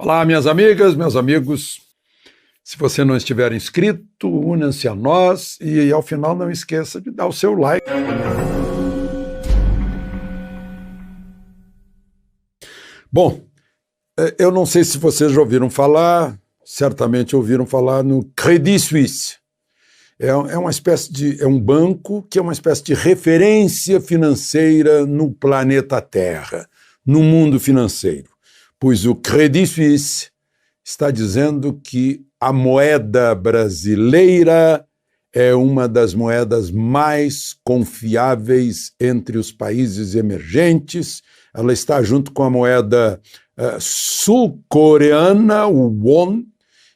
Olá, minhas amigas, meus amigos. Se você não estiver inscrito, una-se a nós e, ao final, não esqueça de dar o seu like. Bom, eu não sei se vocês já ouviram falar, certamente ouviram falar no Credit Suisse. É um banco que é uma espécie de referência financeira no planeta Terra, no mundo financeiro, pois o Credit Suisse está dizendo que a moeda brasileira é uma das moedas mais confiáveis entre os países emergentes. Ela está junto com a moeda sul-coreana, o won,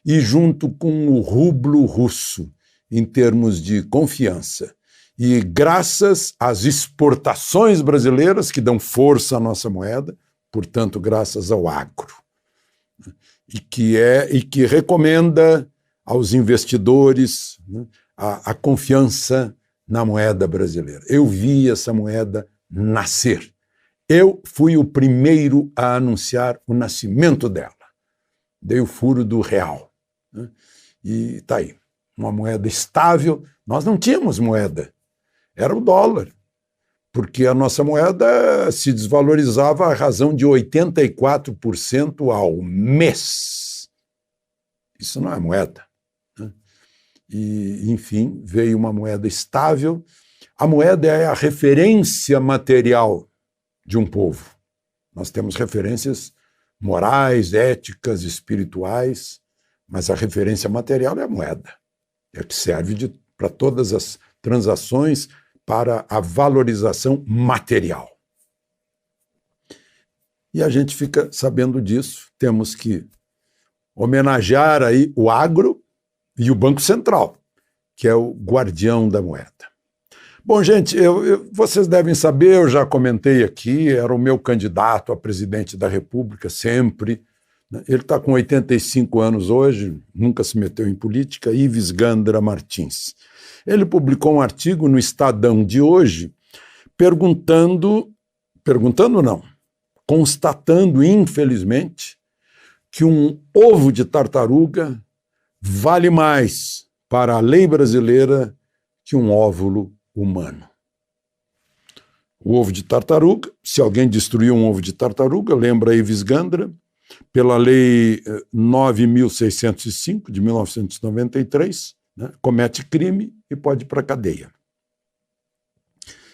e junto com o rublo russo, em termos de confiança. E graças às exportações brasileiras, que dão força à nossa moeda, portanto, graças ao agro, e que recomenda aos investidores, né, a confiança na moeda brasileira. Eu vi essa moeda nascer. Eu fui o primeiro a anunciar o nascimento dela. Dei o furo do real, né? E está aí. Uma moeda estável. Nós não tínhamos moeda, era o dólar, porque a nossa moeda se desvalorizava à razão de 84% ao mês. Isso não é moeda, né? E, enfim, veio uma moeda estável. A moeda é a referência material de um povo. Nós temos referências morais, éticas, espirituais, mas a referência material é a moeda. É que serve para todas as transações, para a valorização material. E a gente fica sabendo disso, temos que homenagear aí o agro e o Banco Central, que é o guardião da moeda. Bom, gente, vocês devem saber, eu já comentei aqui, era o meu candidato a presidente da República sempre. Ele está com 85 anos hoje, nunca se meteu em política, Ives Gandra Martins. Ele publicou um artigo no Estadão de hoje constatando, infelizmente, que um ovo de tartaruga vale mais para a lei brasileira que um óvulo humano. O ovo de tartaruga, se alguém destruiu um ovo de tartaruga, lembra Ives Gandra, pela Lei 9.605, de 1993, né, comete crime e pode ir para a cadeia.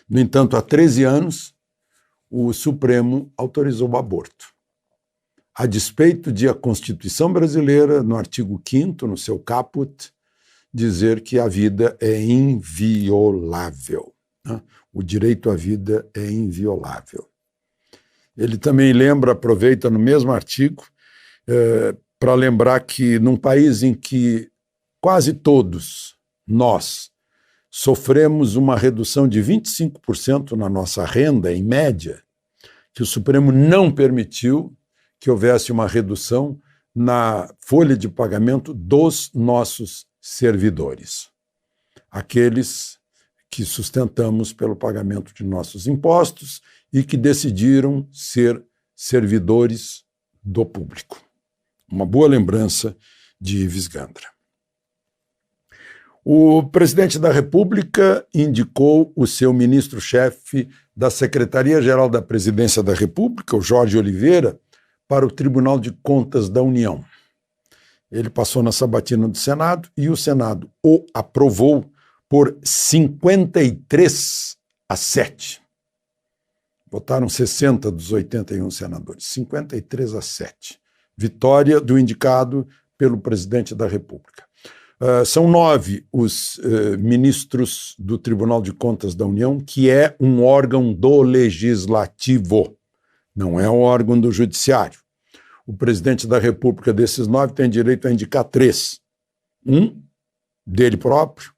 No entanto, há 13 anos, o Supremo autorizou o aborto. A despeito de a Constituição brasileira, no artigo 5º, no seu caput, dizer que a vida é inviolável, né? O direito à vida é inviolável. Ele também aproveita no mesmo artigo, para lembrar que num país em que quase todos nós sofremos uma redução de 25% na nossa renda, em média, que o Supremo não permitiu que houvesse uma redução na folha de pagamento dos nossos servidores, aqueles que sustentamos pelo pagamento de nossos impostos e que decidiram ser servidores do público. Uma boa lembrança de Ives Gandra. O presidente da República indicou o seu ministro-chefe da Secretaria-Geral da Presidência da República, o Jorge Oliveira, para o Tribunal de Contas da União. Ele passou na sabatina do Senado e o Senado o aprovou por 53-7. Votaram 60 dos 81 senadores, 53-7. Vitória do indicado pelo presidente da República. São 9 os ministros do Tribunal de Contas da União, que é um órgão do Legislativo, não é um órgão do Judiciário. O presidente da República desses 9 tem direito a indicar 3. Um dele próprio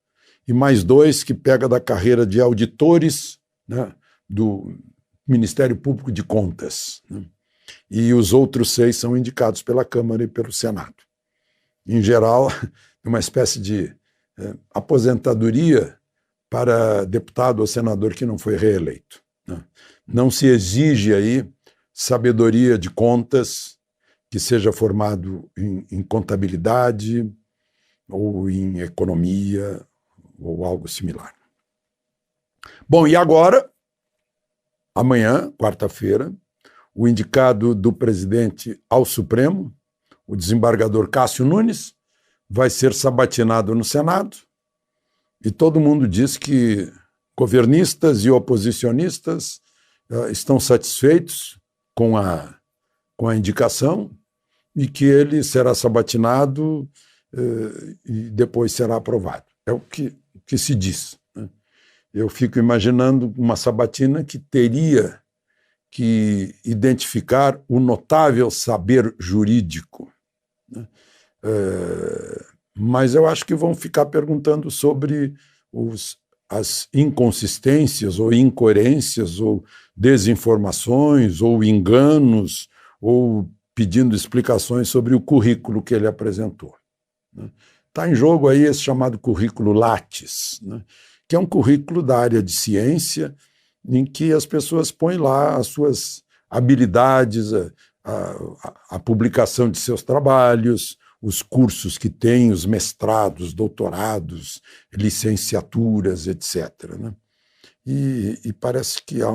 e mais 2 que pega da carreira de auditores, né, do Ministério Público de Contas, né? E os outros 6 são indicados pela Câmara e pelo Senado. Em geral, uma espécie de aposentadoria para deputado ou senador que não foi reeleito, né? Não se exige aí sabedoria de contas, que seja formado em contabilidade ou em economia ou algo similar. Bom, e agora, amanhã, quarta-feira, o indicado do presidente ao Supremo, o desembargador Cássio Nunes, vai ser sabatinado no Senado, e todo mundo diz que governistas e oposicionistas estão satisfeitos com a indicação e que ele será sabatinado e depois será aprovado. É o que se diz, né? Eu fico imaginando uma sabatina que teria que identificar o notável saber jurídico, né? Mas eu acho que vão ficar perguntando sobre as inconsistências ou incoerências ou desinformações ou enganos ou pedindo explicações sobre o currículo que ele apresentou. Está em jogo aí esse chamado currículo Lattes, né? Que é um currículo da área de ciência em que as pessoas põem lá as suas habilidades, a publicação de seus trabalhos, os cursos que têm, os mestrados, doutorados, licenciaturas, etc., né? E parece que há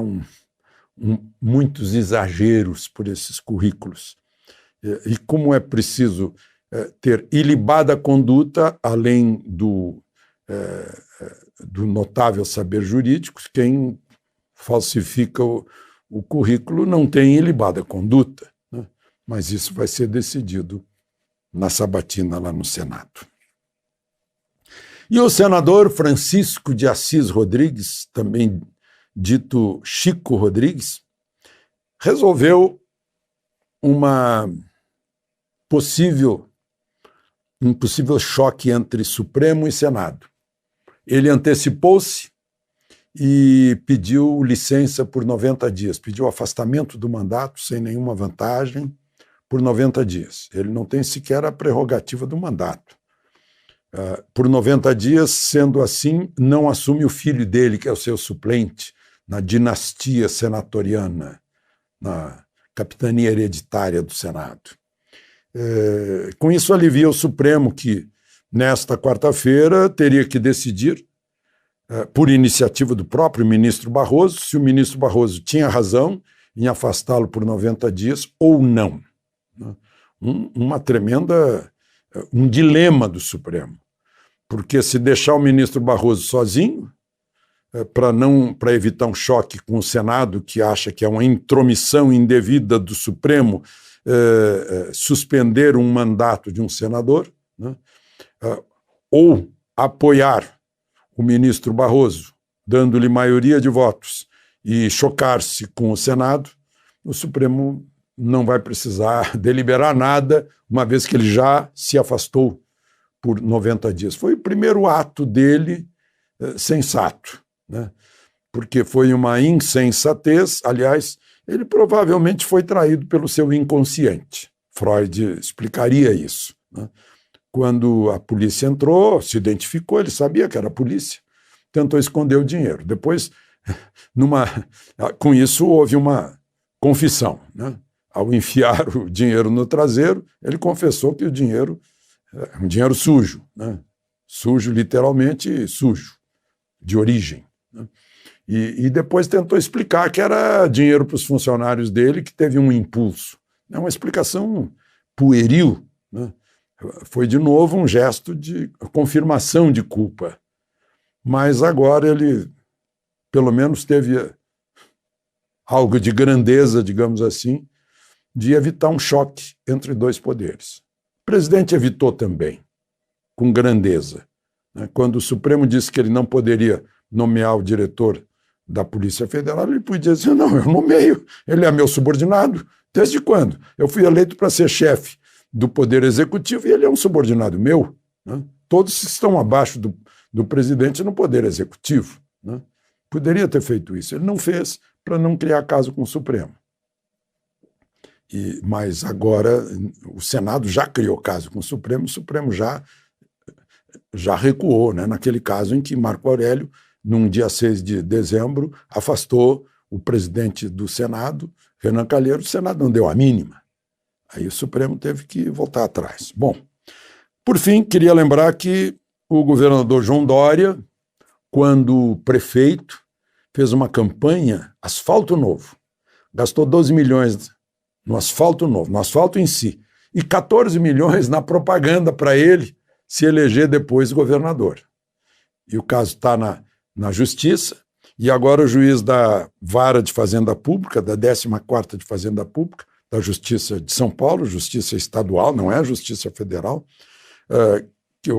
muitos exageros por esses currículos. E como é preciso ter ilibada conduta, além do notável saber jurídico, quem falsifica o currículo não tem ilibada conduta, né? Mas isso vai ser decidido na sabatina lá no Senado. E o senador Francisco de Assis Rodrigues, também dito Chico Rodrigues, resolveu um possível choque entre Supremo e Senado. Ele antecipou-se e pediu licença por 90 dias, pediu afastamento do mandato sem nenhuma vantagem por 90 dias. Ele não tem sequer a prerrogativa do mandato. Por 90 dias, sendo assim, não assume o filho dele, que é o seu suplente, na dinastia senatoriana, na capitania hereditária do Senado. Com isso, alivia o Supremo, que, nesta quarta-feira, teria que decidir, por iniciativa do próprio ministro Barroso, se o ministro Barroso tinha razão em afastá-lo por 90 dias ou não. Um dilema do Supremo, porque se deixar o ministro Barroso sozinho, para evitar um choque com o Senado, que acha que é uma intromissão indevida do Supremo suspender um mandato de um senador, né? Ou apoiar o ministro Barroso, dando-lhe maioria de votos, e chocar-se com o Senado, o Supremo não vai precisar deliberar nada, uma vez que ele já se afastou por 90 dias. Foi o primeiro ato dele sensato, né? Porque foi uma insensatez. Aliás, ele provavelmente foi traído pelo seu inconsciente. Freud explicaria isso, né? Quando a polícia entrou, se identificou, ele sabia que era a polícia, tentou esconder o dinheiro. Depois, com isso, houve uma confissão, né? Ao enfiar o dinheiro no traseiro, ele confessou que o dinheiro é um dinheiro sujo, né? Sujo, literalmente sujo, de origem, né? E depois tentou explicar que era dinheiro para os funcionários dele, que teve um impulso. É uma explicação pueril, né? Foi, de novo, um gesto de confirmação de culpa. Mas agora ele, pelo menos, teve algo de grandeza, digamos assim, de evitar um choque entre dois poderes. O presidente evitou também, com grandeza, né? Quando o Supremo disse que ele não poderia nomear o diretor da Polícia Federal, ele podia dizer: não, eu nomeio, ele é meu subordinado. Desde quando? Eu fui eleito para ser chefe do Poder Executivo e ele é um subordinado meu, né? Todos estão abaixo do presidente no Poder Executivo, né? Poderia ter feito isso. Ele não fez, para não criar caso com o Supremo. Mas agora o Senado já criou caso com o Supremo já recuou, né? Naquele caso em que Marco Aurélio, num dia 6 de dezembro, afastou o presidente do Senado, Renan Calheiros. O Senado não deu a mínima. Aí o Supremo teve que voltar atrás. Bom, por fim, queria lembrar que o governador João Dória, quando prefeito, fez uma campanha asfalto novo. Gastou 12 milhões no asfalto novo, no asfalto em si, e 14 milhões na propaganda para ele se eleger depois governador. E o caso está na Justiça, e agora o juiz da Vara de Fazenda Pública, da 14ª de Fazenda Pública, da Justiça de São Paulo, Justiça Estadual, não é a Justiça Federal,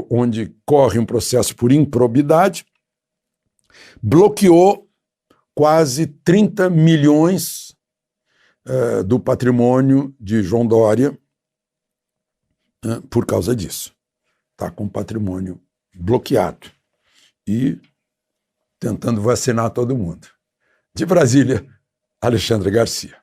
onde corre um processo por improbidade, bloqueou quase 30 milhões do patrimônio de João Dória por causa disso. Está com o patrimônio bloqueado e tentando vacinar todo mundo. De Brasília, Alexandre Garcia.